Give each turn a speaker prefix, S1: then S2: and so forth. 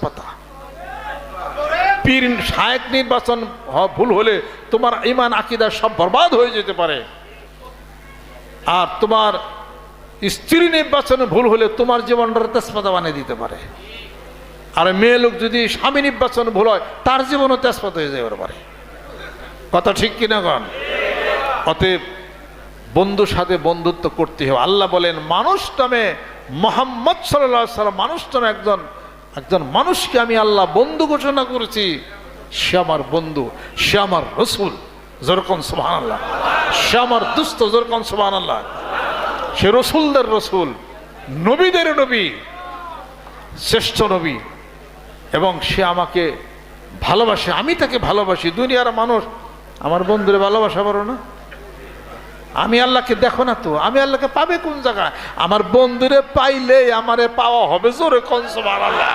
S1: তেজপাতা। পীর শায়েখ নির্বাচন ভুল হলে তোমার ঈমান আকীদা সব বরবাদ হয়ে যেতে পারে। আর তোমার স্ত্রী নির্বাচনে ভুল হলে তোমার জীবনটা তেজপাতা বানিয়ে দিতে পারে। আর মেয়ে লোক যদি স্বামী নির্বাচনে ভুল হয় তার জীবনও তেজপাতা হয়ে যেতে পারে। কথা ঠিক কিনা কন? অতএব বন্ধুর সাথে বন্ধুত্ব করতে হবে। আল্লাহ বলেন মানুষ নামে মুহাম্মদ সাল্লাল্লাহু আলাইহি ওয়াসাল্লাম মানুষ নামে একজন মানুষকে আমি আল্লাহ বন্ধু ঘোষণা করেছি। সে আমার বন্ধু, সে আমার রসুল। যেরকম সুবহানাল্লাহ। সে আমার দুস্থ, যেরকম সুবহানাল্লাহ। সে রসুলদের রসুল, নবীদের নবী, শ্রেষ্ঠ নবী, এবং সে আমাকে ভালোবাসে, আমি তাকে ভালোবাসি। দুনিয়ার মানুষ আমার বন্ধুরে ভালোবাসা পারো না? আমি আল্লাহকে দেখো না তো, আমি আল্লাহকে পাবে কোন জায়গায়? আমার বন্ধুরে পাইলে আমারে পাওয়া হবে। জোরে কোন সুবহানাল্লাহ।